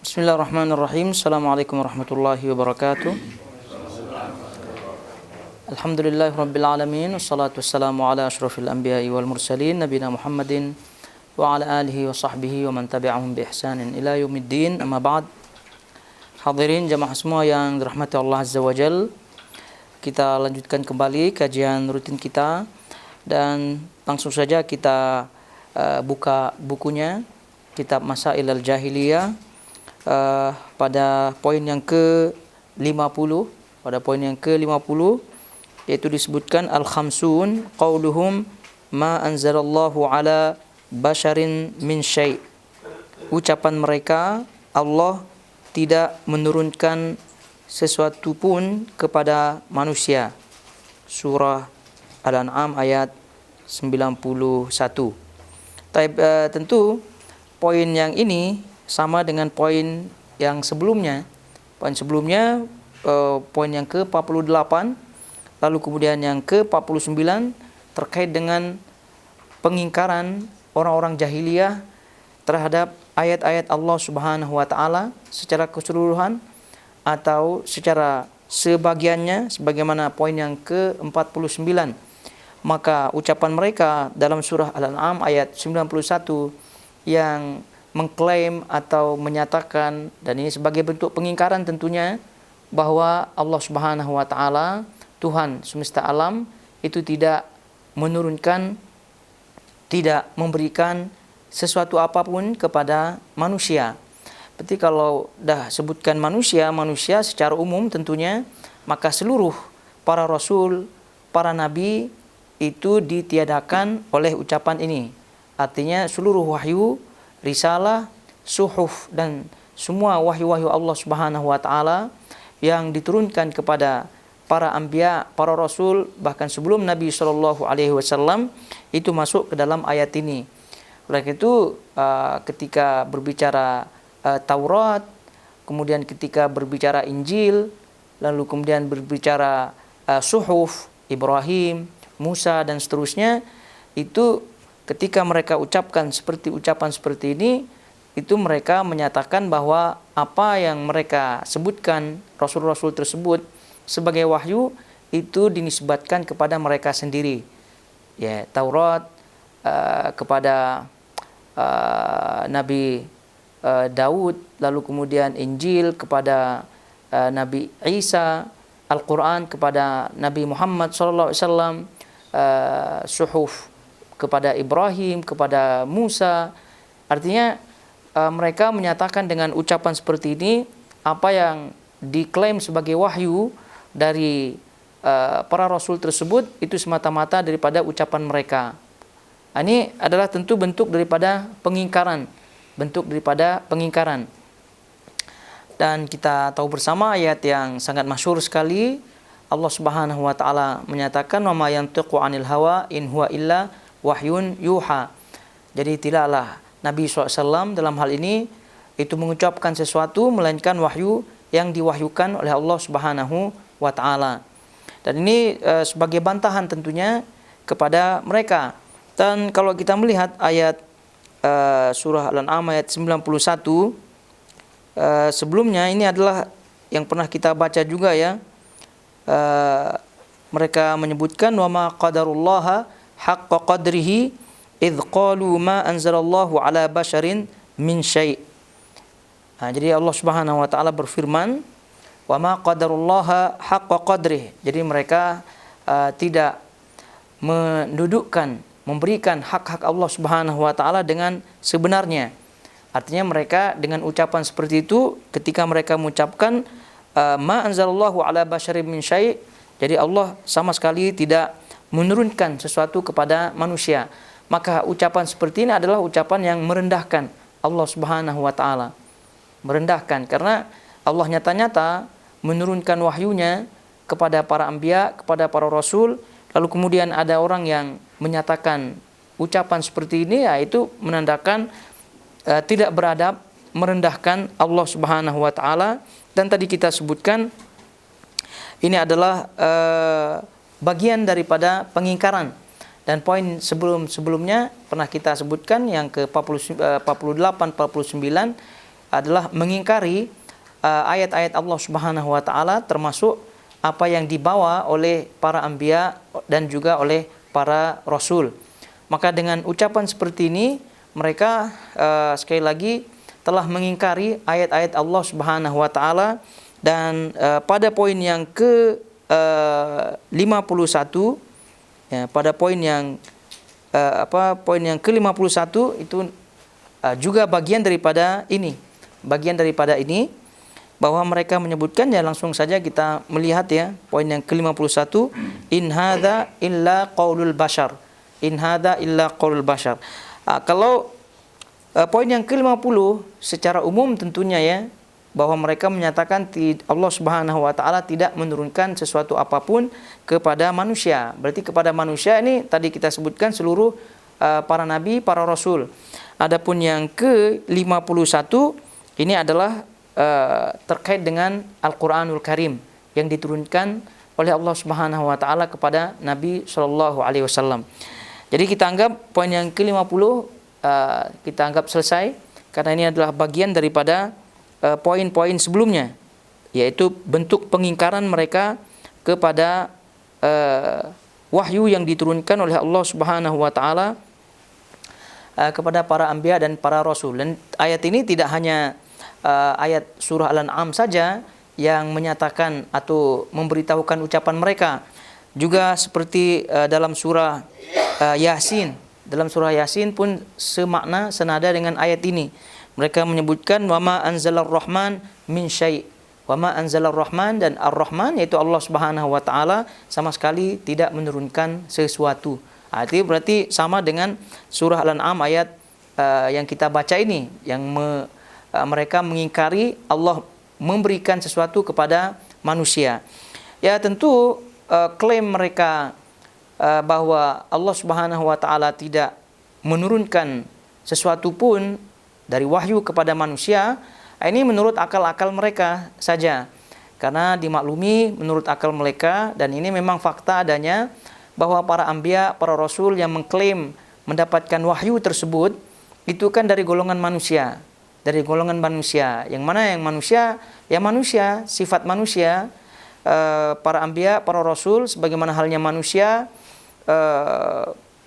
Bismillahirrahmanirrahim. Assalamualaikum warahmatullahi wabarakatuh. Alhamdulillahirabbil alamin. Wassalatu wassalamu ala asyrafil anbiya'i wal mursalin nabiyina Muhammadin wa ala alihi wa sahbihi wa man tabi'ahum bi ihsanin ila yaumiddin. Amma ba'd. Hadirin jamaah semua yang dirahmati Allah Azza wa Jalla. Kita lanjutkan kembali kajian rutin kita dan langsung saja kita buka bukunya Kitab Masail al-Jahiliyah pada poin yang ke-50. Pada poin yang ke-50 yaitu disebutkan al-khamsun qauluhum ma anzalallahu ala basharin min syai'. Ucapan mereka Allah tidak menurunkan sesuatu pun kepada manusia. Surah Al-An'am ayat 91. Tentu poin yang ini sama dengan poin yang sebelumnya. Poin sebelumnya poin yang ke-48, lalu kemudian yang ke-49 terkait dengan pengingkaran orang-orang jahiliyah terhadap ayat-ayat Allah Subhanahu wa taala secara keseluruhan atau secara sebagiannya, sebagaimana poin yang ke-49. Maka ucapan mereka dalam surah Al-An'am ayat 91 yang mengklaim atau menyatakan, dan ini sebagai bentuk pengingkaran tentunya, bahwa Allah Subhanahu wa taala, Tuhan semesta alam, itu tidak menurunkan, tidak memberikan sesuatu apapun kepada manusia. Berarti kalau dah sebutkan manusia secara umum tentunya, maka seluruh para rasul, para nabi itu ditiadakan oleh ucapan ini. Artinya seluruh wahyu, risalah, suhuf dan semua wahyu-wahyu Allah Subhanahu wa taala yang diturunkan kepada para anbiya, para rasul, bahkan sebelum Nabi sallallahu alaihi wasallam itu masuk ke dalam ayat ini. Oleh itu ketika berbicara Taurat, kemudian ketika berbicara Injil, lalu kemudian berbicara suhuf Ibrahim, Musa dan seterusnya, itu ketika mereka ucapkan ucapan seperti ini, itu mereka menyatakan bahwa apa yang mereka sebutkan rasul-rasul tersebut sebagai wahyu itu dinisbatkan kepada mereka sendiri. Ya, Taurat kepada Nabi Daud, lalu kemudian Injil kepada Nabi Isa, Al-Quran kepada Nabi Muhammad sallallahu alaihi wasallam, suhuf kepada Ibrahim, kepada Musa. Artinya mereka menyatakan dengan ucapan seperti ini, apa yang diklaim sebagai wahyu dari para rasul tersebut itu semata-mata daripada ucapan mereka. Ini adalah tentu bentuk daripada pengingkaran. Dan kita tahu bersama ayat yang sangat masyhur sekali. Allah Subhanahu wa taala menyatakan, wa ma yantiqu 'anil hawa in huwa illa wahyun yuha. Jadi tidaklah Nabi SAW dalam hal ini itu mengucapkan sesuatu melainkan wahyu yang diwahyukan oleh Allah Subhanahu wa taala. Dan ini sebagai bantahan tentunya kepada mereka. Dan kalau kita melihat ayat surah Al-An'am ayat 91, sebelumnya ini adalah yang pernah kita baca juga ya. Mereka menyebutkan wa ma qadarullaha haqqa qadrihi idh qalu ma anzalallahu ala basharin min syai'. Jadi Allah Subhanahu wa taala berfirman, wa ma qadarullaha haqqa qadrihi. Jadi mereka tidak mendudukkan, memberikan hak-hak Allah Subhanahu wa taala dengan sebenarnya. Artinya mereka dengan ucapan seperti itu, ketika mereka mengucapkan ma anzalallahu ala basharin min syai', jadi Allah sama sekali tidak menurunkan sesuatu kepada manusia. Maka ucapan seperti ini adalah ucapan yang merendahkan Allah Subhanahu wa taala. Merendahkan karena Allah nyata-nyata menurunkan wahyunya kepada para anbiya, kepada para rasul, lalu kemudian ada orang yang menyatakan ucapan seperti ini, yaitu menandakan tidak beradab, merendahkan Allah Subhanahu wa taala. Dan tadi kita sebutkan ini adalah bagian daripada pengingkaran. Dan poin sebelumnya pernah kita sebutkan yang ke 48 49 adalah mengingkari ayat-ayat Allah Subhanahu wa taala, termasuk apa yang dibawa oleh para anbiya dan juga oleh para rasul. Maka dengan ucapan seperti ini mereka sekali lagi telah mengingkari ayat-ayat Allah Subhanahu wa taala. Dan pada poin yang ke 51, ya, pada poin yang poin yang ke-51 itu juga bagian daripada ini. Bagian daripada ini bahwa mereka menyebutkan, ya langsung saja kita melihat ya poin yang ke-51, in hadza illa qaulul bashar. In hadza illa qaulul bashar. Kalau poin yang ke-50 secara umum tentunya ya, bahwa mereka menyatakan Allah Subhanahu wa taala tidak menurunkan sesuatu apapun kepada manusia. Berarti kepada manusia ini tadi kita sebutkan seluruh para nabi, para rasul. Adapun yang ke-51 ini adalah terkait dengan Al-Qur'anul Karim yang diturunkan oleh Allah Subhanahu wa taala kepada Nabi sallallahu alaihi wasallam. Jadi kita anggap poin yang ke-50 kita anggap selesai, karena ini adalah bagian daripada poin-poin sebelumnya, yaitu bentuk pengingkaran mereka kepada wahyu yang diturunkan oleh Allah Subhanahu wa taala kepada para anbiya dan para rasul. Dan ayat ini tidak hanya ayat surah Al-An'am saja yang menyatakan atau memberitahukan ucapan mereka, juga seperti dalam surah Yasin. Dalam surah Yasin pun semakna, senada dengan ayat ini. Mereka menyebutkan wama anzalar rahman min syai'. Wama anzalar rahman, dan ar-Rahman yaitu Allah Subhanahu wa taala sama sekali tidak menurunkan sesuatu. Itu berarti sama dengan surah Al-An'am ayat yang kita baca ini, yang mereka mengingkari Allah memberikan sesuatu kepada manusia. Ya tentu klaim mereka bahwa Allah Subhanahu wa taala tidak menurunkan sesuatu pun dari wahyu kepada manusia, ini menurut akal-akal mereka saja. Karena dimaklumi menurut akal mereka, dan ini memang fakta adanya, bahwa para anbiya, para rasul yang mengklaim mendapatkan wahyu tersebut itu kan dari golongan manusia. Dari golongan manusia. Yang mana yang manusia? Ya manusia, sifat manusia. Para anbiya, para rasul sebagaimana halnya manusia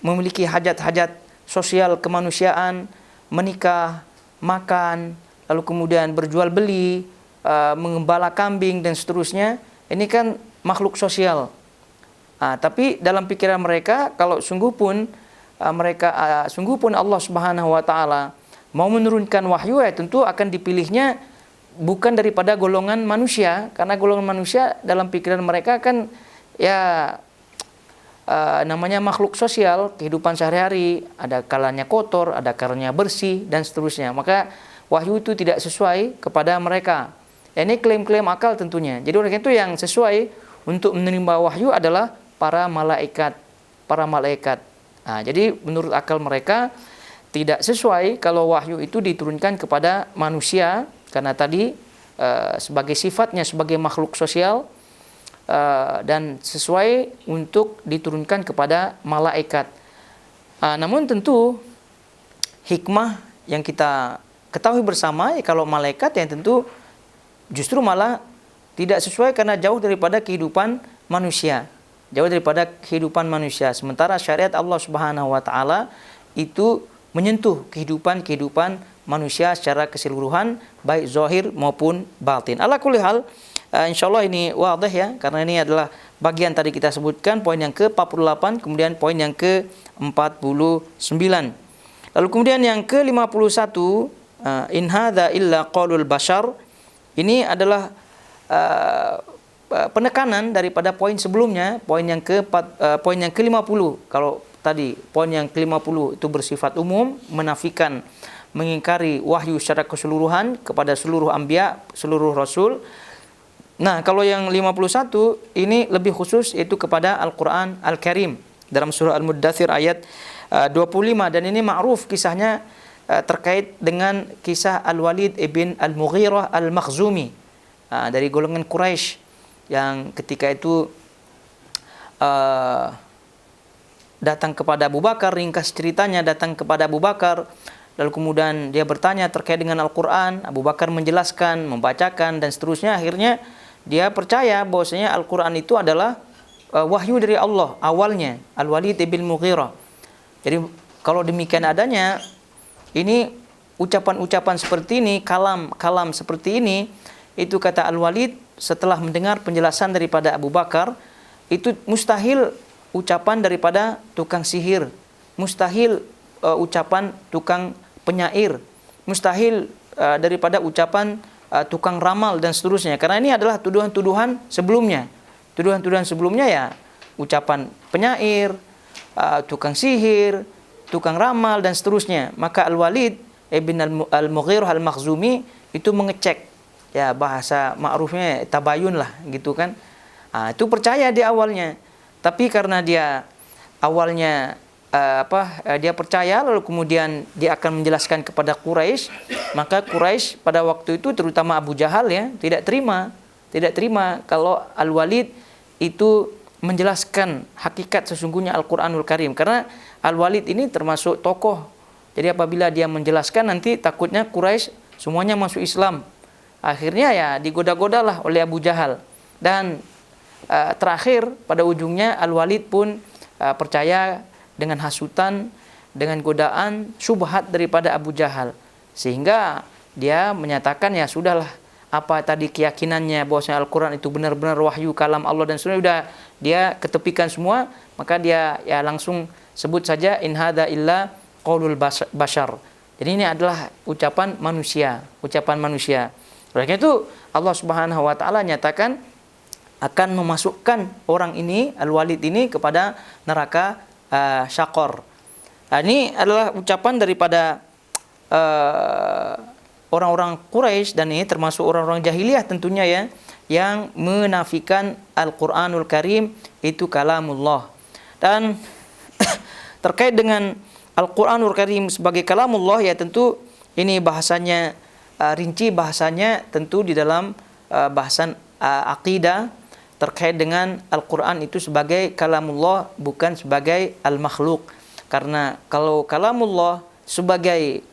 memiliki hajat-hajat sosial kemanusiaan, menikah, makan, lalu kemudian berjual beli, mengembala kambing dan seterusnya. Ini kan makhluk sosial. Tapi dalam pikiran mereka, kalau sungguh pun Allah Subhanahu wa taala mau menurunkan wahyu, ya tentu akan dipilihnya bukan daripada golongan manusia, karena golongan manusia dalam pikiran mereka kan ya namanya makhluk sosial, kehidupan sehari-hari, ada kalanya kotor, ada kalanya bersih dan seterusnya. Maka wahyu itu tidak sesuai kepada mereka. Ini klaim-klaim akal tentunya. Jadi oleh itu yang sesuai untuk menerima wahyu adalah para malaikat. Jadi menurut akal mereka tidak sesuai kalau wahyu itu diturunkan kepada manusia, karena tadi sebagai sifatnya sebagai makhluk sosial, dan sesuai untuk diturunkan kepada malaikat. Namun tentu hikmah yang kita ketahui bersama, ya kalau malaikat yang tentu justru malah tidak sesuai karena jauh daripada kehidupan manusia. Jauh daripada kehidupan manusia. Sementara syariat Allah Subhanahu wa taala itu menyentuh kehidupan manusia secara keseluruhan, baik zahir maupun batin. Ala kulli hal, insyaallah ini wadah ya, karena ini adalah bagian tadi kita sebutkan poin yang ke-48, kemudian poin yang ke-49. Lalu kemudian yang ke-51, in hadza illa qaulul bashar. Ini adalah penekanan daripada poin sebelumnya, poin yang ke-50. Kalau tadi poin yang ke-50 itu bersifat umum, menafikan, mengingkari wahyu secara keseluruhan kepada seluruh anbiya, seluruh rasul. Nah, kalau yang 51 ini lebih khusus, yaitu kepada Al-Qur'an Al-Karim dalam surah Al-Muddathir ayat 25, dan ini ma'ruf kisahnya terkait dengan kisah Al-Walid ibn Al-Mughirah Al-Makhzumi dari golongan Quraisy yang ketika itu datang kepada Abu Bakar, ringkas ceritanya datang kepada Abu Bakar, lalu kemudian dia bertanya terkait dengan Al-Quran, Abu Bakar menjelaskan, membacakan, dan seterusnya. Akhirnya dia percaya bahwasanya Al-Quran itu adalah wahyu dari Allah awalnya, Al-Walid ibn Mughirah. Jadi kalau demikian adanya, ini ucapan-ucapan seperti ini, kalam seperti ini, itu kata Al-Walid setelah mendengar penjelasan daripada Abu Bakar, itu mustahil ucapan daripada tukang sihir, mustahil ucapan tukang penyair, mustahil daripada ucapan tukang ramal dan seterusnya. Karena ini adalah tuduhan-tuduhan sebelumnya. Tuduhan-tuduhan sebelumnya ya ucapan penyair, tukang sihir, tukang ramal dan seterusnya. Maka Al-Walid ibn Al-Mughirah Al-Makhzumi itu mengecek, ya bahasa ma'rufnya tabayun lah gitu kan. Itu percaya di awalnya. Tapi karena dia awalnya dia percaya, lalu kemudian dia akan menjelaskan kepada Quraisy, maka Quraisy pada waktu itu terutama Abu Jahal ya tidak terima kalau Al-Walid itu menjelaskan hakikat sesungguhnya Al-Quranul Karim, karena Al-Walid ini termasuk tokoh. Jadi apabila dia menjelaskan, nanti takutnya Quraisy semuanya masuk Islam. Akhirnya ya digoda-godalah oleh Abu Jahal, dan terakhir pada ujungnya Al-Walid pun percaya dengan hasutan, dengan godaan, syubhat daripada Abu Jahal, sehingga dia menyatakan ya sudahlah, apa tadi keyakinannya bahwasanya Al-Quran itu benar-benar wahyu kalam Allah dan sebagainya, sudah dia ketepikan semua. Maka dia ya langsung sebut saja in hadza illa qaulul bashar. Jadi ini adalah ucapan manusia. Oleh karena itu Allah Subhanahu wa taala nyatakan akan memasukkan orang ini, Al-Walid ini, kepada neraka syaqar. Ini adalah ucapan daripada orang-orang Quraisy, dan ini termasuk orang-orang jahiliyah tentunya ya, yang menafikan Al-Quranul Karim itu kalamullah. Dan terkait dengan Al-Quranul Karim sebagai kalamullah ya tentu ini bahasanya rinci bahasanya tentu di dalam bahasan akidah terkait dengan Al-Quran itu sebagai kalamullah, bukan sebagai al-makhluk. Karena kalau kalamullah sebagai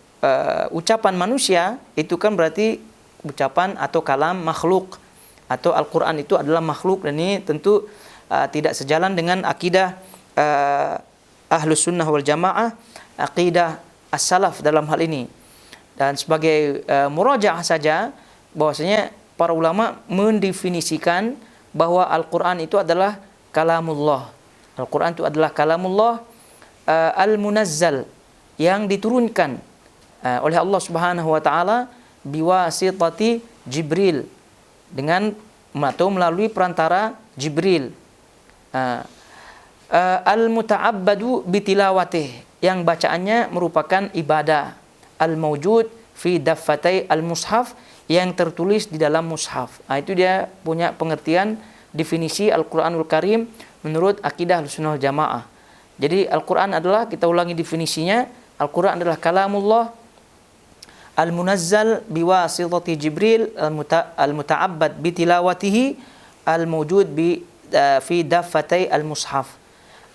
ucapan manusia, itu kan berarti ucapan atau kalam makhluk, atau Al-Quran itu adalah makhluk, dan ini tentu tidak sejalan dengan akidah Ahlus Sunnah wal Jamaah, akidah as-salaf dalam hal ini. Dan sebagai murajaah saja, bahwasanya para ulama mendefinisikan bahwa Al-Quran itu adalah kalamullah. Al-Quran itu adalah kalamullah al-munazzal, yang diturunkan oleh Allah Subhanahu wa taala biwasitati Jibril, dengan atau melalui perantara Jibril. Al-muta'abbadu bitilawatih, yang bacaannya merupakan ibadah. Al-mawjud fi daffatai al-mushaf, yang tertulis di dalam mushaf. Itu dia punya pengertian definisi Al-Quranul Karim menurut akidah Ahlussunnah wal Jamaah. Jadi Al-Quran adalah, kita ulangi definisinya, Al-Quran adalah kalamullah al-munazzal biwasitati Jibril, al-muta'abbad bitilawatihi, al-mawjud fi daffatai al-mushaf.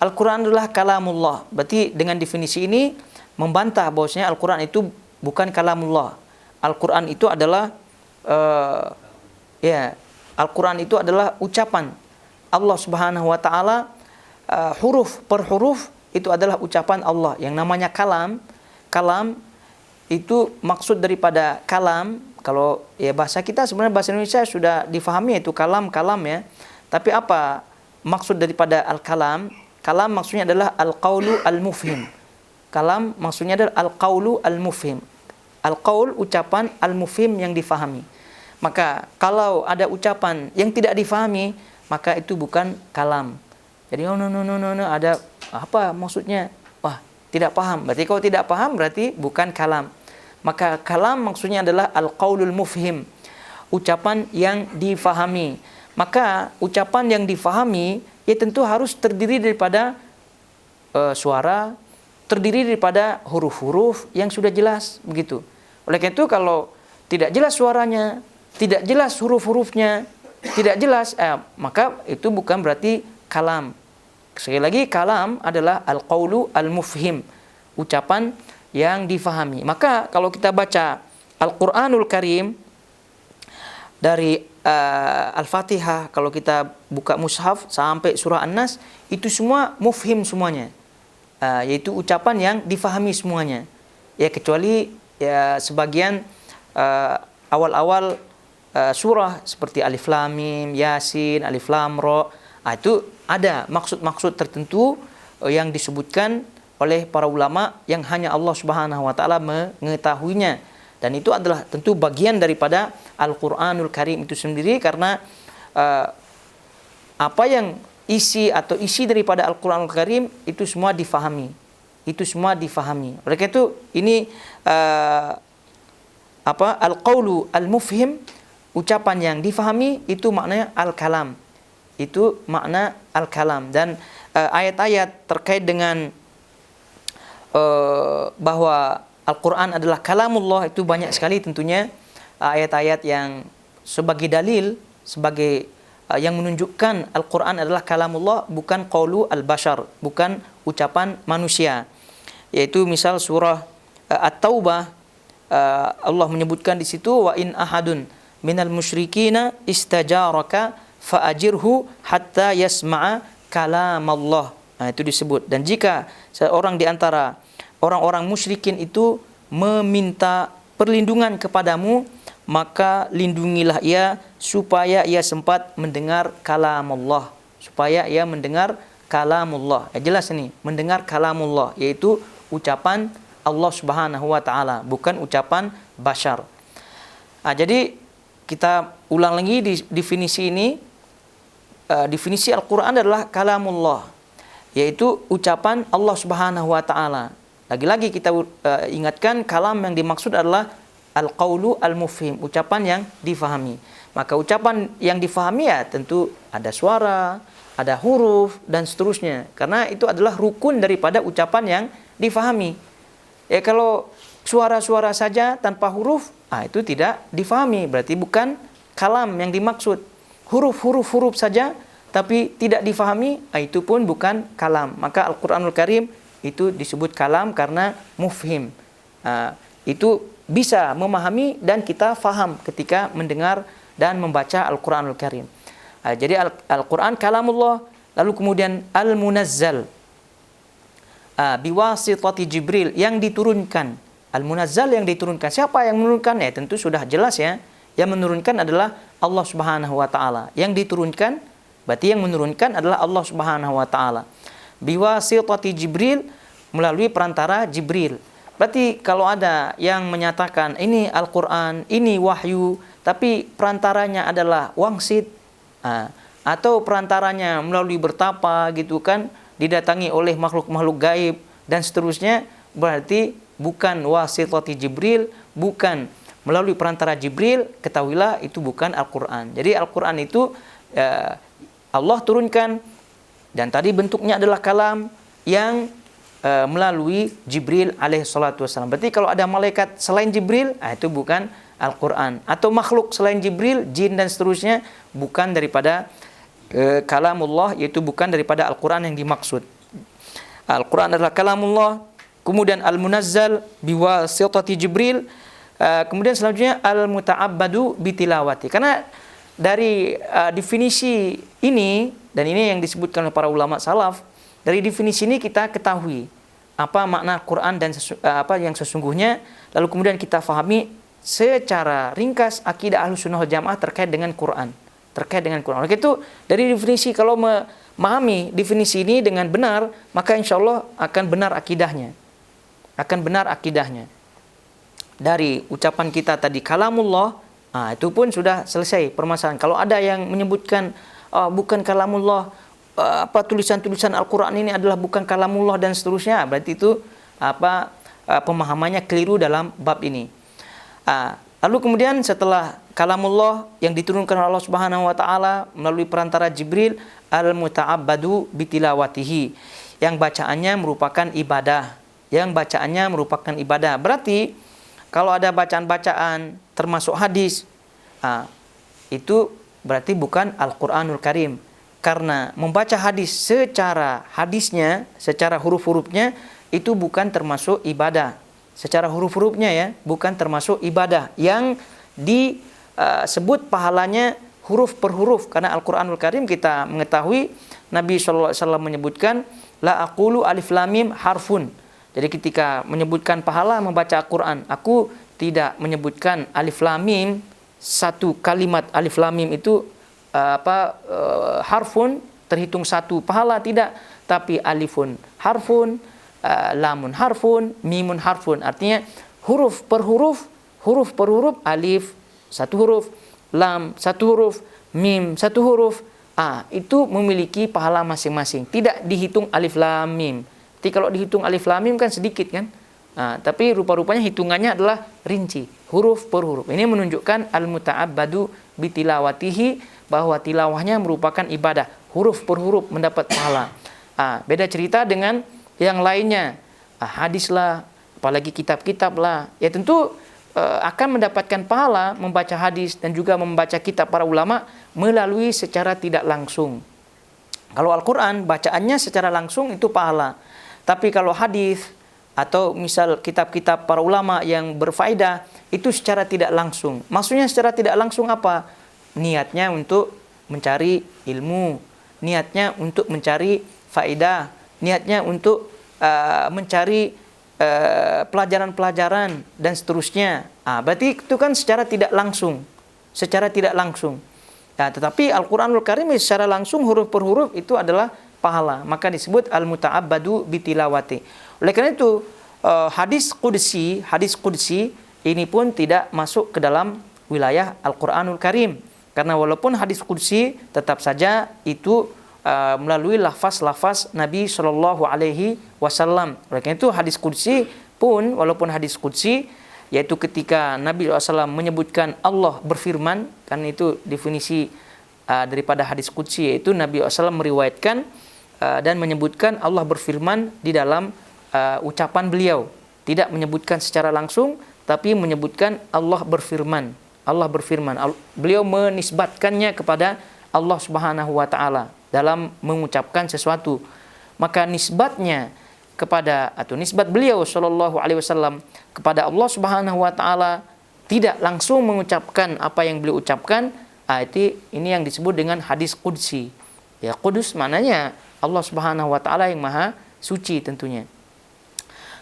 Al-Quran adalah kalamullah. Berarti dengan definisi ini membantah bahwasanya Al-Quran itu bukan kalamullah. Al-Quran itu adalah Al-Quran itu adalah ucapan Allah Subhanahu wa taala, huruf per huruf itu adalah ucapan Allah. Yang namanya kalam itu maksud daripada kalam, kalau ya bahasa kita sebenarnya bahasa Indonesia sudah difahami itu kalam ya. Tapi apa maksud daripada al-kalam? Kalam maksudnya adalah al-qaulu al-mufhim. Kalam maksudnya adalah al-qaulu al-mufhim. Al-qaul ucapan, al-mufhim yang difahami. Maka kalau ada ucapan yang tidak difahami, maka itu bukan kalam. Jadi no, ada apa maksudnya? Wah, tidak paham. Berarti kalau tidak paham berarti bukan kalam. Maka kalam maksudnya adalah al-qaulul mufhim, ucapan yang difahami. Maka ucapan yang difahami ya tentu harus terdiri daripada suara, terdiri daripada huruf-huruf yang sudah jelas, begitu. Oleh karena itu kalau tidak jelas suaranya, tidak jelas huruf-hurufnya, tidak jelas, maka itu bukan berarti kalam. Sekali lagi, kalam adalah al-qaulu al-mufhim, ucapan yang difahami. Maka kalau kita baca Al-Qur'anul Karim dari Al-Fatihah, kalau kita buka mushaf sampai surah An-Nas, itu semua mufhim semuanya, yaitu ucapan yang difahami semuanya. Ya kecuali ya sebagian awal-awal surah seperti Alif Lam Mim, Yasin, Alif Lam Ra, itu ada maksud-maksud tertentu yang disebutkan oleh para ulama yang hanya Allah Subhanahu wa taala mengetahuinya. Dan itu adalah tentu bagian daripada Al-Qur'anul Karim itu sendiri, karena apa yang isi daripada Al-Qur'anul Karim itu semua difahami. Itu semua difahami. Oleh karena itu ini al-qaulu al-mufhim, ucapan yang difahami, itu maknanya al-kalam. Itu makna al-kalam. Dan ayat-ayat terkait dengan bahwa Al-Quran adalah kalamullah itu banyak sekali tentunya, ayat-ayat yang sebagai dalil, sebagai yang menunjukkan Al-Quran adalah kalamullah, bukan qaulu al-bashar, bukan ucapan manusia. Yaitu misal surah At-Taubah, Allah menyebutkan di situ, wa in ahadun minal musyrikina istajaraka fa'ajirhu hatta yasma'a kalamallah. Itu disebut. Dan jika seorang di antara orang-orang musyrikin itu meminta perlindungan kepadamu, maka lindungilah ia supaya ia sempat mendengar kalamullah. Supaya ia mendengar kalamullah. Jelas ini, mendengar kalamullah, yaitu ucapan Allah Subhanahu wa taala, bukan ucapan bashar. Jadi kita ulang lagi di definisi ini. Definisi Al-Quran adalah kalamullah, yaitu ucapan Allah Subhanahu wa taala. Lagi-lagi kita ingatkan, kalam yang dimaksud adalah al-qaulu al-mufhim, ucapan yang difahami. Maka ucapan yang difahami ya tentu ada suara, ada huruf, dan seterusnya. Karena itu adalah rukun daripada ucapan yang difahami. Ya kalau suara-suara saja tanpa huruf, itu tidak difahami, berarti bukan kalam yang dimaksud. Huruf saja tapi tidak difahami, itu pun bukan kalam. Maka Al-Quranul Karim itu disebut kalam karena mufhim. Itu bisa memahami dan kita faham ketika mendengar dan membaca Al-Quranul Karim. Jadi Al-Quran kalamullah. Lalu kemudian Al-Munazzal, biwasitati Jibril, yang diturunkan. Al-Munazzal, yang diturunkan. Siapa yang menurunkan? Ya tentu sudah jelas ya. Yang menurunkan adalah Allah Subhanahu wa taala. Yang diturunkan, berarti yang menurunkan adalah Allah Subhanahu wa taala. Biwasitati Jibril, melalui perantara Jibril. Berarti kalau ada yang menyatakan ini Al-Quran, ini wahyu, tapi perantaranya adalah wangsit, atau perantaranya melalui bertapa gitu kan, didatangi oleh makhluk-makhluk gaib dan seterusnya, berarti bukan wasitati Jibril, bukan melalui perantara Jibril, ketahuilah itu bukan Al-Quran. Jadi Al-Quran itu Allah turunkan, dan tadi bentuknya adalah kalam yang melalui Jibril alaihissalatu wassalam. Berarti kalau ada malaikat selain Jibril, itu bukan Al-Quran. Atau makhluk selain Jibril, jin dan seterusnya, bukan daripada kalamullah, yaitu bukan daripada Al-Quran yang dimaksud. Al-Quran adalah kalamullah. Kemudian Al-Munazzal biwasitati Jibril. Kemudian selanjutnya al-muta'abbadu bitilawati. Karena dari definisi ini, dan ini yang disebutkan oleh para ulama salaf, dari definisi ini kita ketahui apa makna Quran dan apa yang sesungguhnya. Lalu kemudian kita fahami secara ringkas akidah Ahlussunnah wal Jamaah terkait dengan Quran. Oleh itu dari definisi, kalau memahami definisi ini dengan benar, maka insya Allah akan benar akidahnya. Dari ucapan kita tadi kalamullah, itu pun sudah selesai permasalahan. Kalau ada yang menyebutkan bukan kalamullah, tulisan-tulisan Al-Quran ini adalah bukan kalamullah dan seterusnya, berarti itu pemahamannya keliru dalam bab ini. Lalu kemudian setelah kalamullah yang diturunkan oleh Allah Subhanahu wa taala melalui perantara Jibril, al-muta'abbadu bitilawatihi, yang bacaannya merupakan ibadah. Berarti kalau ada bacaan-bacaan termasuk hadis, itu berarti bukan Al-Quranul Karim. Karena membaca hadis secara huruf-hurufnya itu bukan termasuk ibadah. secara huruf-hurufnya ya, bukan termasuk ibadah yang disebut pahalanya huruf per huruf. Karena Al-Quranul Karim kita mengetahui Nabi SAW menyebutkan la aqulu alif lam mim harfun. Jadi ketika menyebutkan pahala membaca Al-Quran, aku tidak menyebutkan alif lam mim, satu kalimat alif lam mim itu harfun, terhitung satu pahala, tidak, tapi alifun harfun, lamun harfun, mimun harfun. Artinya huruf per huruf, alif satu huruf, lam satu huruf, mim satu huruf, itu memiliki pahala masing-masing. Tidak dihitung alif lam mim. Jadi kalau dihitung alif lam mim kan sedikit kan. Tapi rupa-rupanya hitungannya adalah rinci, huruf per huruf. Ini menunjukkan al-muta'abbadu bitilawatihi, bahwa tilawahnya merupakan ibadah, huruf per huruf mendapat pahala. Beda cerita dengan yang lainnya, hadis lah, apalagi kitab-kitab lah. Ya tentu akan mendapatkan pahala membaca hadis dan juga membaca kitab para ulama melalui secara tidak langsung. Kalau Al-Quran bacaannya secara langsung itu pahala. Tapi kalau hadis atau misal kitab-kitab para ulama yang berfaedah itu secara tidak langsung. Maksudnya secara tidak langsung apa? Niatnya untuk mencari ilmu, niatnya untuk mencari faedah, niatnya untuk mencari pelajaran-pelajaran dan seterusnya. Berarti itu kan secara tidak langsung. Tetapi Al-Quranul Karim secara langsung huruf per huruf itu adalah pahala. Maka disebut al-muta'abbadu bitilawati. Oleh karena itu hadis qudsi ini pun tidak masuk ke dalam wilayah Al-Quranul Karim. Karena walaupun hadis qudsi tetap saja itu melalui lafaz-lafaz Nabi Shallallahu Alaihi Wasallam. Oleh karena itu hadis qudsi pun walaupun hadis qudsi, yaitu ketika Nabi SAW menyebutkan Allah berfirman, kan itu definisi daripada hadis qudsi, yaitu Nabi SAW meriwayatkan dan menyebutkan Allah berfirman di dalam ucapan beliau, tidak menyebutkan secara langsung, tapi menyebutkan Allah berfirman. Beliau menisbatkannya kepada Allah Subhanahu wa taala dalam mengucapkan sesuatu. Maka nisbatnya kepada atau nisbat beliau sallallahu alaihi wasallam kepada Allah Subhanahu wa taala tidak langsung mengucapkan apa yang beliau ucapkan, ini yang disebut dengan hadis qudsi. Ya, qudus maknanya Allah Subhanahu wa taala yang maha suci tentunya.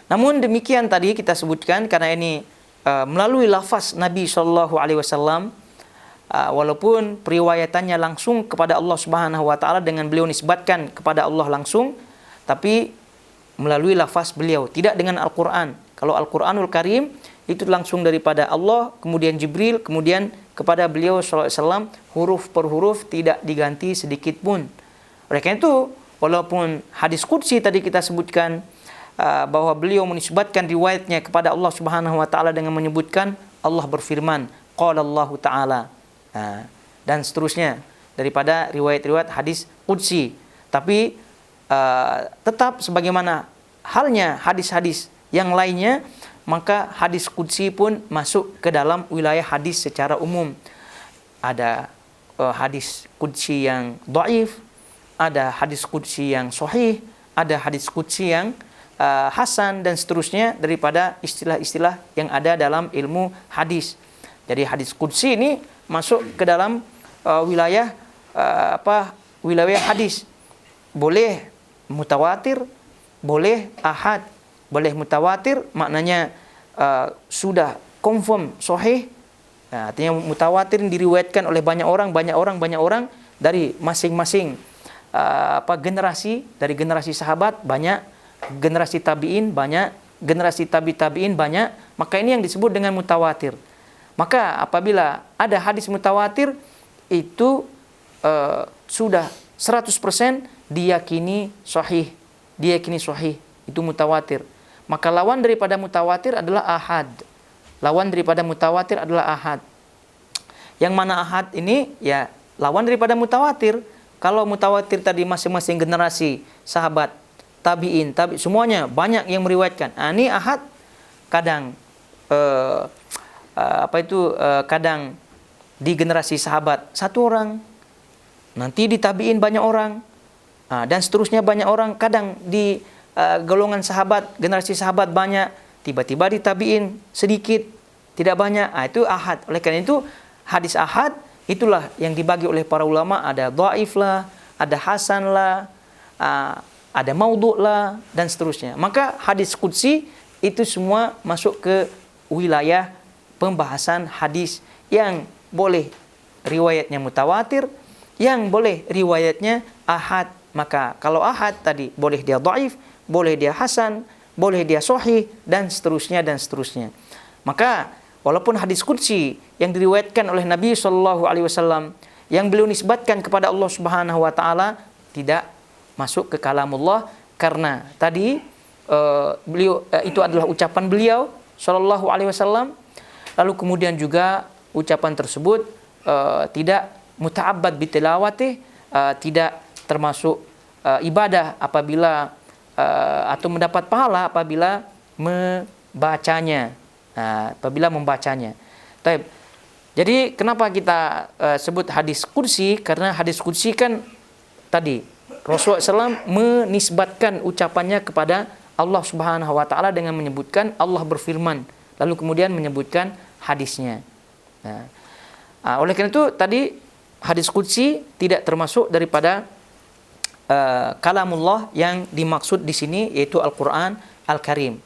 Namun demikian tadi kita sebutkan karena ini melalui lafaz Nabi sallallahu alaihi wasallam, walaupun periwayatannya langsung kepada Allah Subhanahu wa taala dengan beliau nisbatkan kepada Allah langsung, tapi melalui lafaz beliau, tidak dengan Al-Qur'an. Kalau Al-Qur'anul Karim itu langsung daripada Allah, kemudian Jibril, kemudian kepada beliau sallallahu alaihi wasallam, huruf per huruf, tidak diganti sedikit pun. Oleh karena itu, walaupun hadis qudsi tadi kita sebutkan bahwa beliau menisbatkan riwayatnya kepada Allah Subhanahu wa taala dengan menyebutkan Allah berfirman, qala Allah taala, dan seterusnya daripada riwayat-riwayat hadis qudsi. Tapi tetap sebagaimana halnya hadis-hadis yang lainnya, maka hadis qudsi pun masuk ke dalam wilayah hadis secara umum. Ada hadis qudsi yang dhaif, ada hadis qudsi yang sahih, ada hadis qudsi yang hasan dan seterusnya daripada istilah-istilah yang ada dalam ilmu hadis. Jadi hadis qudsi ini masuk ke dalam wilayah wilayah hadis. Boleh mutawatir, boleh ahad. Boleh mutawatir maknanya sudah confirm sahih. Artinya mutawatir diriwayatkan oleh banyak orang dari masing-masing generasi, dari generasi sahabat banyak, generasi tabi'in banyak, generasi tabi'in banyak, maka ini yang disebut dengan mutawatir. Maka apabila ada hadis mutawatir itu sudah 100% diyakini sahih, itu mutawatir. Maka lawan daripada mutawatir adalah ahad. Yang mana ahad ini ya lawan daripada mutawatir. Kalau mutawatir tadi masing-masing generasi sahabat, tabi'in, semuanya banyak yang meriwayatkan. Ini ahad kadang kadang di generasi sahabat satu orang, nanti di tabi'in banyak orang, dan seterusnya banyak orang. Kadang di golongan sahabat, generasi sahabat banyak, tiba-tiba di tabi'in sedikit, tidak banyak. Itu ahad. Oleh karena itu hadis ahad itulah yang dibagi oleh para ulama, ada dhaif lah, ada hasan lah, ada maudhu' lah, dan seterusnya. Maka hadis qudsi itu semua masuk ke wilayah pembahasan hadis yang boleh riwayatnya mutawatir, yang boleh riwayatnya ahad. Maka kalau ahad tadi boleh dia dhaif, boleh dia hasan, boleh dia sahih, dan seterusnya dan seterusnya. Maka walaupun hadis qudsi yang diriwayatkan oleh Nabi SAW yang beliau nisbatkan kepada Allah Subhanahu wa taala tidak masuk ke kalamullah, karena tadi beliau itu adalah ucapan beliau SAW. Lalu kemudian juga ucapan tersebut tidak muta'abbad bitilawatih, tidak termasuk ibadah apabila atau mendapat pahala apabila membacanya. Taib. Jadi kenapa kita sebut hadis qudsi? Karena hadis qudsi kan tadi Rasulullah SAW menisbatkan ucapannya kepada Allah Subhanahu wa taala dengan menyebutkan Allah berfirman, lalu kemudian menyebutkan hadisnya. Oleh karena itu tadi hadis qudsi tidak termasuk daripada kalamullah yang dimaksud di sini, yaitu Al-Qur'an Al-Karim.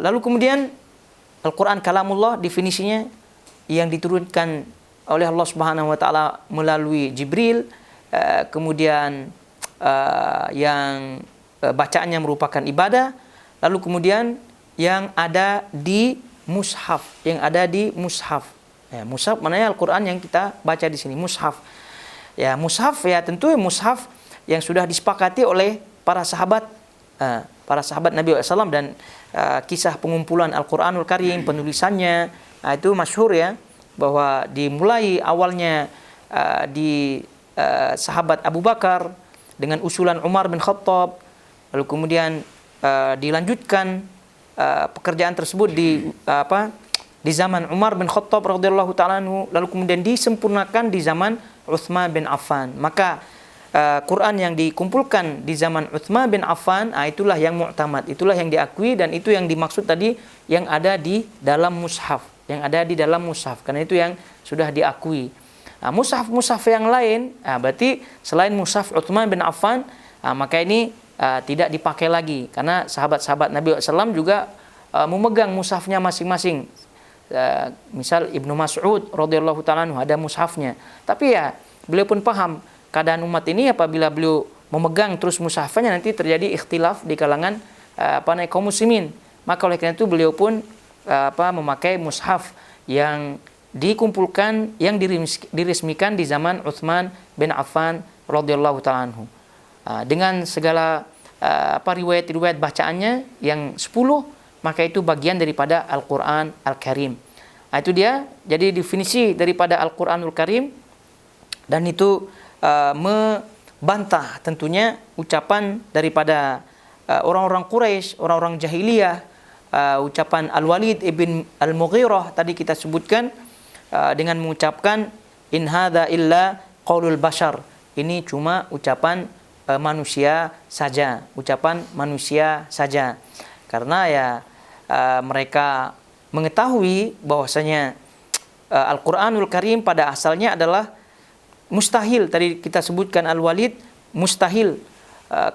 Lalu kemudian Al-Quran kalamullah definisinya yang diturunkan oleh Allah Subhanahu wa taala melalui Jibril, kemudian yang bacaannya merupakan ibadah, lalu kemudian yang ada di mushaf, mushaf maknanya Al-Quran yang kita baca di sini, mushaf. Ya, mushaf ya tentu mushaf yang sudah disepakati oleh para sahabat Nabi SAW, dan kisah pengumpulan Al-Quranul Karim, penulisannya itu masyhur ya, bahwa dimulai awalnya di sahabat Abu Bakar dengan usulan Umar bin Khattab, lalu kemudian dilanjutkan pekerjaan tersebut di zaman Umar bin Khattab radhiyallahu ta'ala anhu, lalu kemudian disempurnakan di zaman Utsman bin Affan. Maka Quran yang dikumpulkan di zaman Utsman bin Affan, itulah yang mu'tamad, itulah yang diakui, dan itu yang dimaksud tadi yang ada di dalam mushaf, karena itu yang sudah diakui. Mushaf yang lain, berarti selain mushaf Utsman bin Affan, maka ini tidak dipakai lagi, karena sahabat-sahabat Nabi SAW juga memegang mushafnya masing-masing. Misal Ibnu Mas'ud radhiyallahu ta'ala anhu ada mushafnya, tapi ya beliau pun paham keadaan umat ini, apabila beliau memegang terus mushafnya nanti terjadi ikhtilaf di kalangan kaum muslimin. Maka oleh karena itu beliau pun memakai mushaf yang dikumpulkan, yang diresmikan di zaman Utsman bin Affan radhiyallahu ta'ala anhu. Dengan segala riwayat-riwayat bacaannya yang 10, maka itu bagian daripada Al-Quran Al-Karim. Itu dia, jadi definisi daripada Al-Quranul Karim, dan itu membantah tentunya ucapan daripada orang-orang Quraisy, orang-orang jahiliyah, ucapan Al-Walid ibn Al-Mughirah tadi kita sebutkan, dengan mengucapkan in hadza illa qaulul bashar, ini cuma ucapan manusia saja, karena ya mereka mengetahui bahwasanya Al-Quranul Karim pada asalnya adalah mustahil. Tadi kita sebutkan Al-Walid mustahil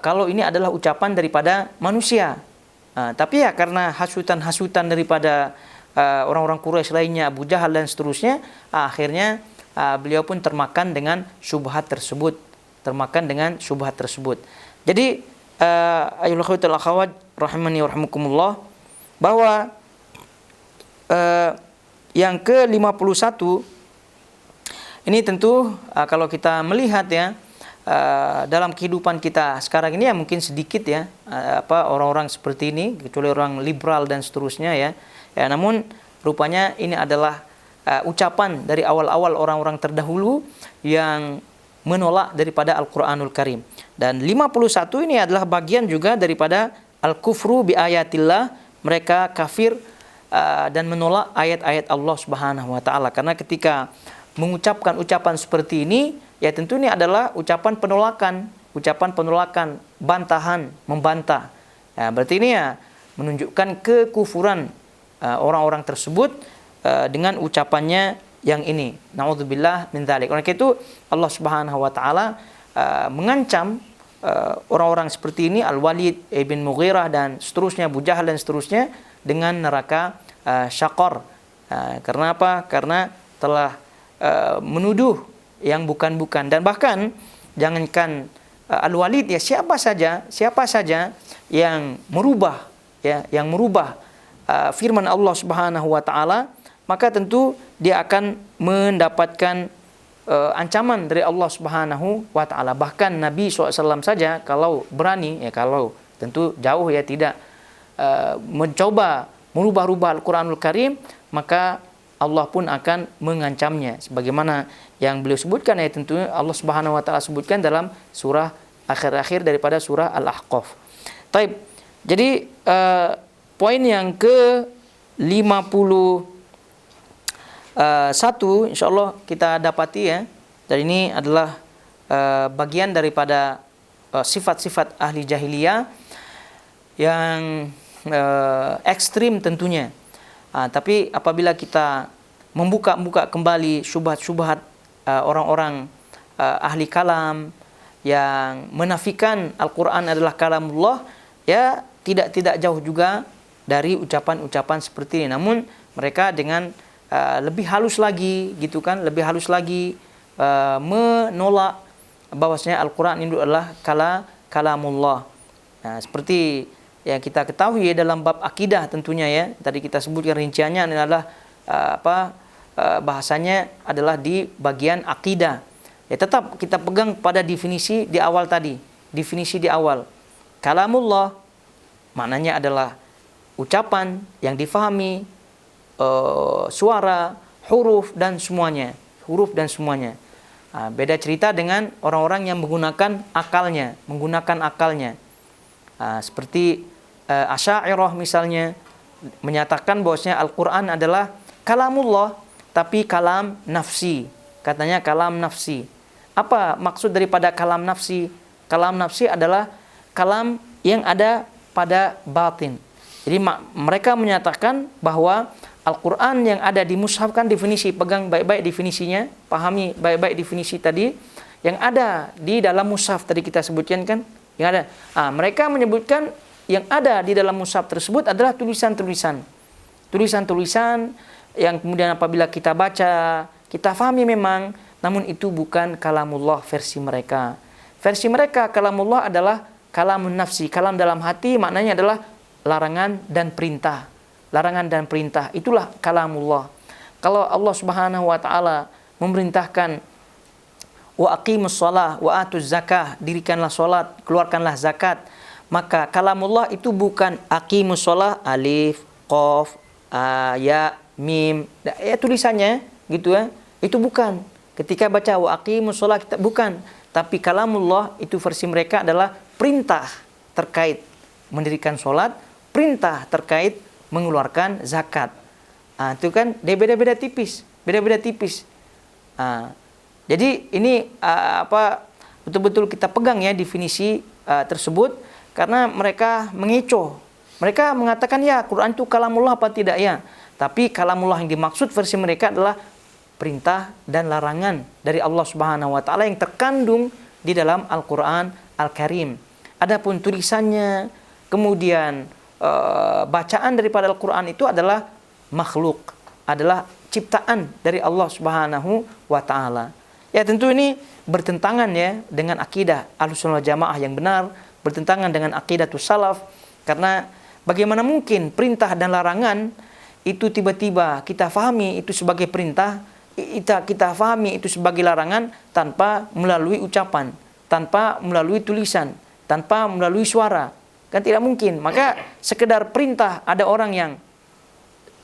kalau ini adalah ucapan daripada manusia. Tapi ya karena hasutan-hasutan daripada orang-orang Quraisy lainnya, Abu Jahal dan seterusnya, akhirnya beliau pun termakan dengan syubhat tersebut. Jadi ayyuhal akhwatul akhawat rahimani wa rahimakumullah, bahwa yang ke-51 ini tentu kalau kita melihat ya dalam kehidupan kita sekarang ini ya mungkin sedikit ya orang-orang seperti ini, kecuali orang liberal dan seterusnya ya. Namun rupanya ini adalah ucapan dari awal-awal orang-orang terdahulu yang menolak daripada Al-Quranul Karim. Dan 51 ini adalah bagian juga daripada al-kufru bi ayatillah, mereka kafir dan menolak ayat-ayat Allah Subhanahu wa taala. Karena ketika mengucapkan ucapan seperti ini, ya tentu ini adalah ucapan penolakan, bantahan, membantah. Berarti ini ya menunjukkan kekufuran orang-orang tersebut dengan ucapannya yang ini. Nauzubillah min dzalik. Oleh itu Allah Subhanahu wa taala mengancam orang-orang seperti ini, Al-Walid ibn Mughirah dan seterusnya, Abu Jahal dan seterusnya, dengan neraka syaqar. Karena apa? Karena telah menuduh yang bukan-bukan. Dan bahkan jangankan Al-Walid, ya siapa saja yang merubah firman Allah Subhanahu wa taala, maka tentu dia akan mendapatkan ancaman dari Allah Subhanahu wa taala. Bahkan Nabi SAW saja kalau berani, ya kalau tentu jauh ya tidak mencoba merubah-rubah Al-Qur'anul Karim, maka Allah pun akan mengancamnya. Sebagaimana yang beliau sebutkan, ya tentunya Allah Subhanahu wa taala sebutkan dalam surah akhir-akhir daripada surah Al-Ahqaf. Taib. Jadi poin yang ke-51 insyaallah kita dapati ya. Dan ini adalah bagian daripada sifat-sifat ahli jahiliyah yang ekstrim tentunya. Tapi apabila kita membuka kembali syubhat-syubhat orang-orang ahli kalam yang menafikan Al-Quran adalah kalamullah, ya tidak jauh juga dari ucapan-ucapan seperti ini. Namun mereka dengan lebih halus lagi gitu kan, menolak bahwasanya Al-Quran itu adalah kalamullah. Nah, seperti yang kita ketahui ya, dalam bab akidah tentunya ya, tadi kita sebutkan rinciannya adalah bahasanya adalah di bagian akidah. Ya tetap kita pegang pada definisi di awal tadi. Definisi di awal. Kalamullah maknanya adalah ucapan yang difahami, suara, huruf dan semuanya. Beda cerita dengan orang-orang yang menggunakan akalnya. Seperti Asy'ariyah misalnya menyatakan bahwasanya Al-Quran adalah kalamullah, tapi kalam nafsi. Katanya kalam nafsi. Apa maksud daripada kalam nafsi? Kalam nafsi adalah kalam yang ada pada batin. Jadi mereka menyatakan bahwa Al-Quran yang ada di mushaf, kan definisi, pegang baik-baik definisinya, pahami baik-baik definisi tadi, yang ada di dalam mushaf tadi kita sebutkan kan, yang ada. Mereka menyebutkan yang ada di dalam mushaf tersebut adalah tulisan-tulisan yang kemudian apabila kita baca, kita fahami memang, namun itu bukan kalamullah versi mereka. Versi mereka kalamullah adalah kalamun nafsi, kalam dalam hati, maknanya adalah larangan dan perintah. Itulah kalamullah. Kalau Allah Subhanahu wa taala memerintahkan wa aqimus shalah wa atuz zakah, dirikanlah salat, keluarkanlah zakat, maka kalamullah itu bukan aqimus shalah alif, qaf, ya, mim, ya tulisannya gitu ya. Itu bukan. Ketika baca wa aqimus shalah, kita bukan. Tapi kalamullah itu versi mereka adalah perintah terkait mendirikan salat, perintah terkait mengeluarkan zakat. Itu kan dia beda-beda tipis. Jadi ini betul-betul kita pegang ya definisi tersebut, karena mereka mengecoh. Mereka mengatakan ya Quran itu kalamullah apa tidak ya? Tapi kalamullah yang dimaksud versi mereka adalah perintah dan larangan dari Allah Subhanahu wa taala yang terkandung di dalam Al-Qur'an Al-Karim. Adapun tulisannya, kemudian bacaan daripada Al-Qur'an itu adalah makhluk, adalah ciptaan dari Allah Subhanahu wa taala. Ya tentu ini bertentangan ya dengan akidah Ahlussunnah wal Jamaah yang benar, bertentangan dengan aqidatus salaf, karena bagaimana mungkin perintah dan larangan itu tiba-tiba kita fahami itu sebagai perintah, kita fahami itu sebagai larangan tanpa melalui ucapan, tanpa melalui tulisan, tanpa melalui suara. Kan tidak mungkin. Maka sekedar perintah, ada orang yang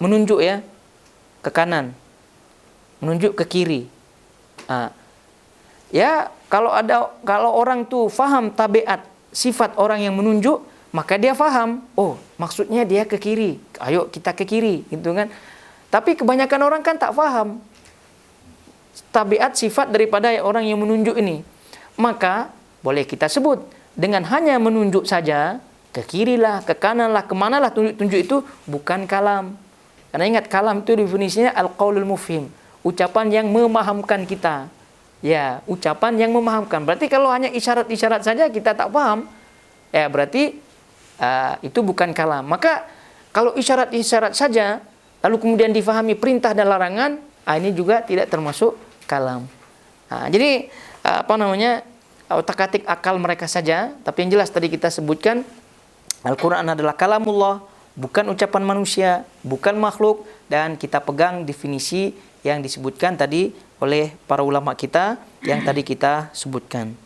menunjuk ya ke kanan, menunjuk ke kiri. Ya kalau orang tuh faham tabiat sifat orang yang menunjuk, maka dia faham, oh maksudnya dia ke kiri, ayo kita ke kiri gitu kan. Tapi kebanyakan orang kan tak faham tabiat sifat daripada orang yang menunjuk ini. Maka boleh kita sebut dengan hanya menunjuk saja ke kiri lah, ke kanan lah, kemana lah tunjuk-tunjuk itu bukan kalam. Karena ingat kalam itu definisinya al-qaulul mufhim, ucapan yang memahamkan kita. Ya, ucapan yang memahamkan. Berarti kalau hanya isyarat-isyarat saja kita tak paham, ya berarti itu bukan kalam. Maka kalau isyarat-isyarat saja lalu kemudian difahami perintah dan larangan, ini juga tidak termasuk kalam. Jadi otak-atik akal mereka saja. Tapi yang jelas tadi kita sebutkan Al-Quran adalah kalamullah, bukan ucapan manusia, bukan makhluk, dan kita pegang definisi yang disebutkan tadi oleh para ulama kita yang tadi kita sebutkan.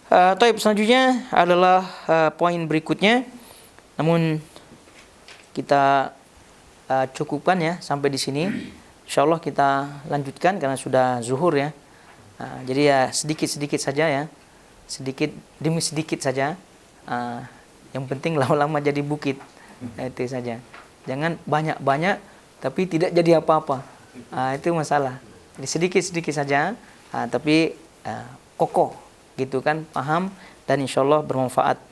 Taib, selanjutnya adalah poin berikutnya. Namun kita cukupkan ya sampai di sini. Insyaallah kita lanjutkan karena sudah zuhur ya. Jadi ya sedikit-sedikit saja ya, sedikit demi sedikit saja. Yang penting lama-lama jadi bukit, itu saja. Jangan banyak-banyak tapi tidak jadi apa-apa. Itu masalah. Jadi sedikit-sedikit saja, tapi kokoh, gitu kan, paham dan insyaallah bermanfaat.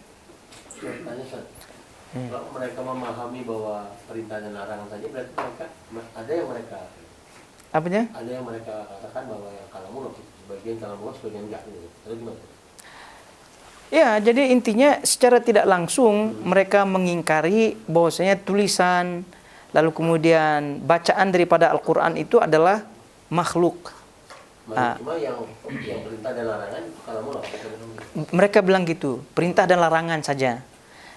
Kalau mereka memahami bahwa perintah dan larangan saja, berarti mereka ada yang mereka Apanya? Ada yang mereka katakan bahwa yang kalamullah sebagian kalamullah sebagian enggak gitu. Atau gimana? Ya, jadi intinya secara tidak langsung mereka mengingkari bahwasanya tulisan lalu kemudian bacaan daripada Al-Quran itu adalah makhluk. Cuma yang perintah dan larangan kalamullah. Mereka bilang gitu, perintah dan larangan saja.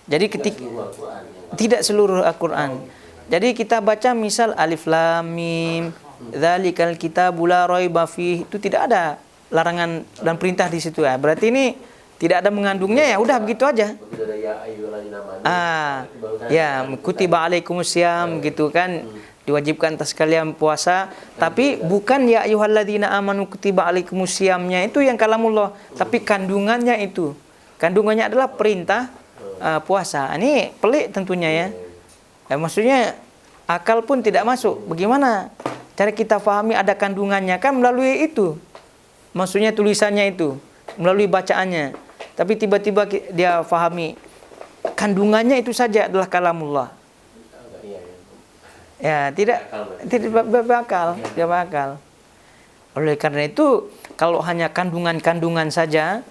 Jadi tidak seluruh Al-Quran. Jadi kita baca misal Alif Lam Mim, dzalikal kitabul la raiba fihi, itu tidak ada larangan dan perintah di situ ya. Berarti ini tidak ada mengandungnya, ya udah begitu aja. Ya, kutiba alaikumusiyam gitu kan, diwajibkan atas kalian puasa, tapi bukan ya ayyuhalladzina amanu kutiba alaikumusiyamnya itu yang kalamullah, tapi kandungannya itu. Kandungannya adalah perintah puasa. Ini pelik tentunya ya. Maksudnya akal pun tidak masuk. Bagaimana cara kita pahami ada kandungannya? Kan melalui itu. Maksudnya tulisannya itu, melalui bacaannya. Tapi tiba-tiba dia fahami kandungannya itu saja adalah kalamullah. Ya, tidak bakal. Oleh karena itu, kalau hanya kandungan-kandungan saja,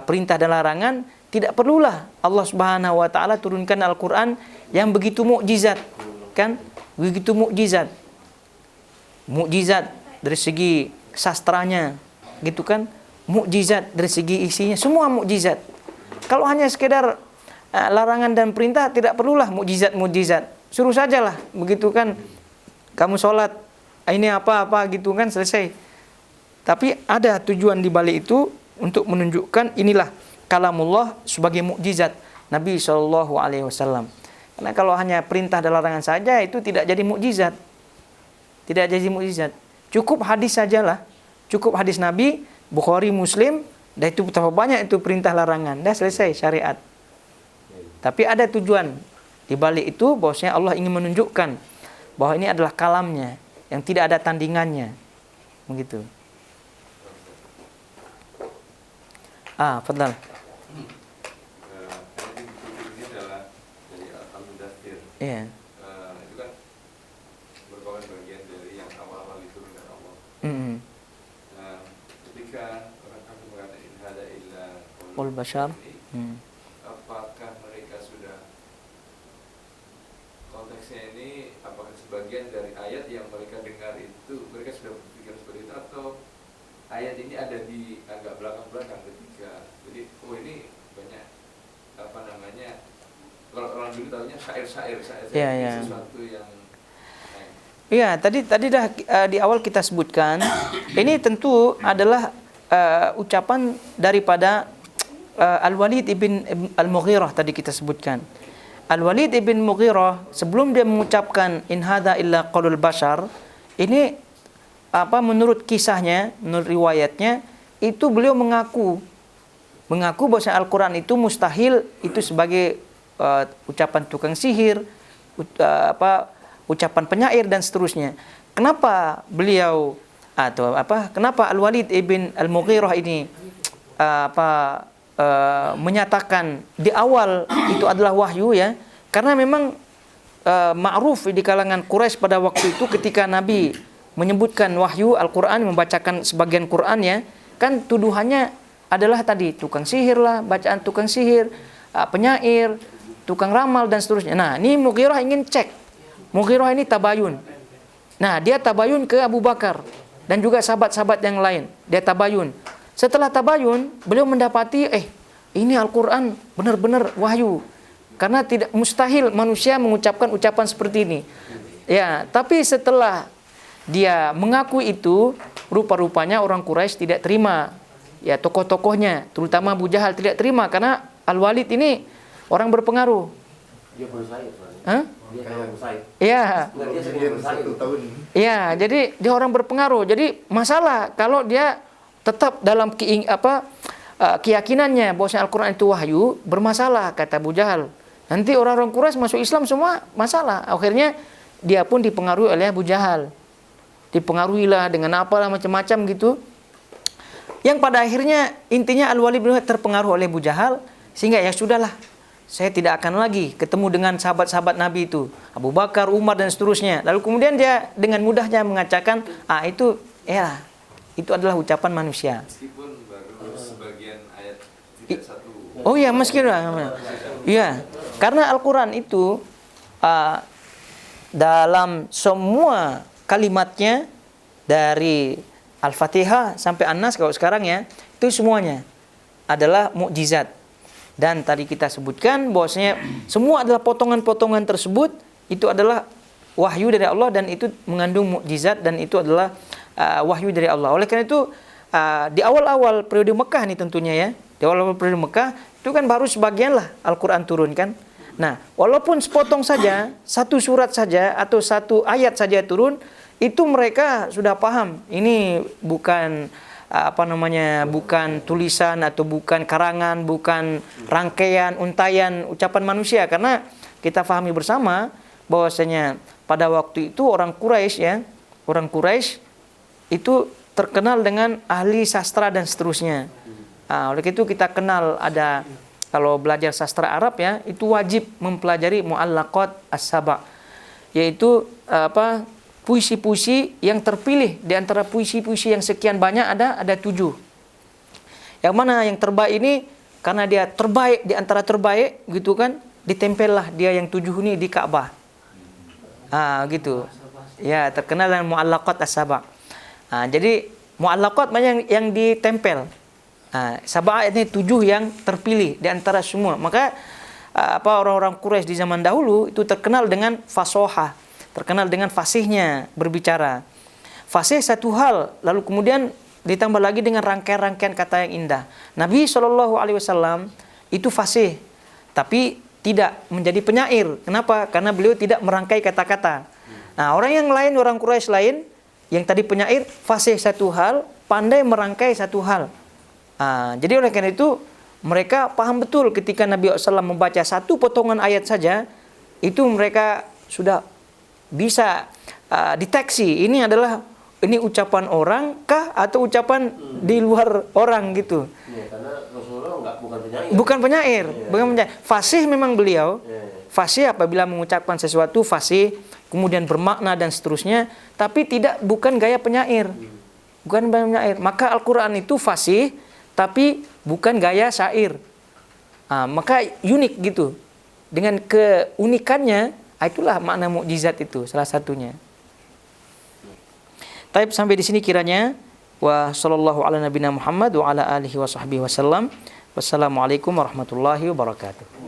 perintah dan larangan, tidak perlulah Allah Subhanahu wa taala turunkan Al-Qur'an yang begitu mukjizat, kan? Begitu mukjizat. Mukjizat dari segi sastranya, gitu kan? Mukjizat dari segi isinya, semua mukjizat. Kalau hanya sekedar larangan dan perintah, tidak perlulah mukjizat. Suruh sajalah, begitu kan? Kamu sholat, ini apa-apa gitu kan, selesai. Tapi ada tujuan di balik itu untuk menunjukkan inilah kalamullah sebagai mukjizat Nabi SAW. Karena kalau hanya perintah dan larangan saja itu tidak jadi mukjizat. Tidak jadi mukjizat. Cukup hadis sajalah. Cukup hadis Nabi, Bukhari, Muslim, dan itu betapa banyak itu perintah larangan. Dah selesai syariat. Tapi ada tujuan di balik itu, bahwasanya Allah ingin menunjukkan bahwa ini adalah kalamnya yang tidak ada tandingannya. Begitu. Fadhal. Ini adalah dari Al-Mudaththir. Iya. Itu kan merupakan bagian dari yang awal-awal diturunkan Allah. Ketika orang kafir mengatakan in hada illa qaulul bashar, apakah mereka sudah, konteksnya ini apakah sebagian dari ayat yang mereka dengar itu mereka sudah berpikir seperti itu, atau ayat ini ada di agak belakang-belakang ketika jadi ini banyak kalau orang dulu tahunya syair sesuatu yang iya, tadi dah di awal kita sebutkan. Ini tentu adalah ucapan daripada Al-Walid ibn Al-Mughirah tadi kita sebutkan. Al-Walid ibn Mughirah sebelum dia mengucapkan in hadza illa qaulul bashar, ini menurut kisahnya, menurut riwayatnya, itu beliau mengaku bahwa Al-Quran itu mustahil, itu sebagai ucapan tukang sihir, ucapan penyair dan seterusnya. Kenapa kenapa Al-Walid ibn Al-Mughirah ini menyatakan di awal itu adalah wahyu ya, karena memang ma'ruf di kalangan Quraisy pada waktu itu ketika Nabi menyebutkan wahyu Al-Quran, membacakan sebagian Quran ya, kan tuduhannya adalah tadi tukang sihir lah, bacaan tukang sihir, penyair, tukang ramal dan seterusnya. Nah, ini Mughirah ingin cek. Mughirah ini tabayun. Nah, dia tabayun ke Abu Bakar dan juga sahabat-sahabat yang lain. Dia tabayun. Setelah tabayun, beliau mendapati ini Al-Quran benar-benar wahyu. Karena tidak mustahil manusia mengucapkan ucapan seperti ini. Ya, tapi setelah dia mengaku itu, rupa-rupanya orang Quraisy tidak terima. Ya, tokoh-tokohnya, terutama Abu Jahal tidak terima karena Al-Walid ini orang berpengaruh. Dia bersaing. Hah? Dia orang bersaing. Iya. Dia sering bersaing. Iya, jadi dia orang berpengaruh. Jadi masalah kalau dia tetap dalam keyakinannya bahwa Al-Quran itu wahyu, bermasalah kata Abu Jahal. Nanti orang-orang Quraisy masuk Islam semua masalah. Akhirnya dia pun dipengaruhi oleh Abu Jahal. Dipengaruhilah dengan apalah macam-macam gitu. Yang pada akhirnya intinya Al-Walid bin terpengaruh oleh Abu Jahal, sehingga ya sudahlah, saya tidak akan lagi ketemu dengan sahabat-sahabat Nabi itu, Abu Bakar, Umar dan seterusnya. Lalu kemudian dia dengan mudahnya mengatakan, itu adalah ucapan manusia. Meskipun baru sebagian ayat tidak satu. Oh iya, meskipun iya, karena Al-Quran itu dalam semua kalimatnya dari Al-Fatihah sampai An-Nas kalau sekarang ya, itu semuanya adalah mukjizat. Dan tadi kita sebutkan bahwasanya semua adalah potongan-potongan tersebut itu adalah wahyu dari Allah dan itu mengandung mukjizat dan itu adalah wahyu dari Allah. Oleh karena itu di awal-awal periode Mekah nih tentunya ya, di awal-awal periode Mekah itu kan baru sebagian lah Al-Quran turun kan. Nah, walaupun sepotong saja, satu surat saja atau satu ayat saja turun, itu mereka sudah paham. Ini bukan bukan tulisan atau bukan karangan, bukan rangkaian, untayan ucapan manusia. Karena kita pahami bersama bahwasanya pada waktu itu orang Quraisy itu terkenal dengan ahli sastra dan seterusnya. Oleh itu kita kenal ada, kalau belajar sastra Arab ya, itu wajib mempelajari mu'allaqat as-saba', yaitu puisi-puisi yang terpilih di antara puisi-puisi yang sekian banyak ada 7. Yang mana yang terbaik ini karena dia terbaik di antara terbaik gitu kan, ditempellah dia yang 7 ini di Ka'bah. Gitu. Ya, terkenal dengan mu'allaqat as-saba'. Jadi mu'allaqat banyak yang ditempel. Sab'a ini 7 yang terpilih di antara semua. Maka orang-orang Quraisy di zaman dahulu itu terkenal dengan fasohah, terkenal dengan fasihnya berbicara. Fasih satu hal, lalu kemudian ditambah lagi dengan rangkaian-rangkaian kata yang indah. Nabi SAW itu fasih, tapi tidak menjadi penyair. Kenapa? Karena beliau tidak merangkai kata-kata. Nah, orang yang lain, orang Quraisy lain, yang tadi penyair, fasih satu hal, pandai merangkai satu hal. Jadi oleh karena itu mereka paham betul ketika Nabi SAW membaca satu potongan ayat saja, itu mereka sudah bisa deteksi ini ucapan orang kah atau ucapan di luar orang gitu. Ya, karena Rasulullah bukan penyair. Bukan penyair. Fasih memang beliau. Fasih apabila mengucapkan sesuatu fasih, kemudian bermakna dan seterusnya, tapi bukan gaya penyair. Bukan gaya penyair. Maka Al-Quran itu fasih, tapi bukan gaya syair. Maka unik gitu. Dengan keunikannya, itulah makna mukjizat itu salah satunya. Taib sampai di sini kiranya. Wa sallallahu ala nabiyina Muhammad wa ala alihi wa sahbihi wasallam. Wassalamualaikum warahmatullahi wabarakatuh.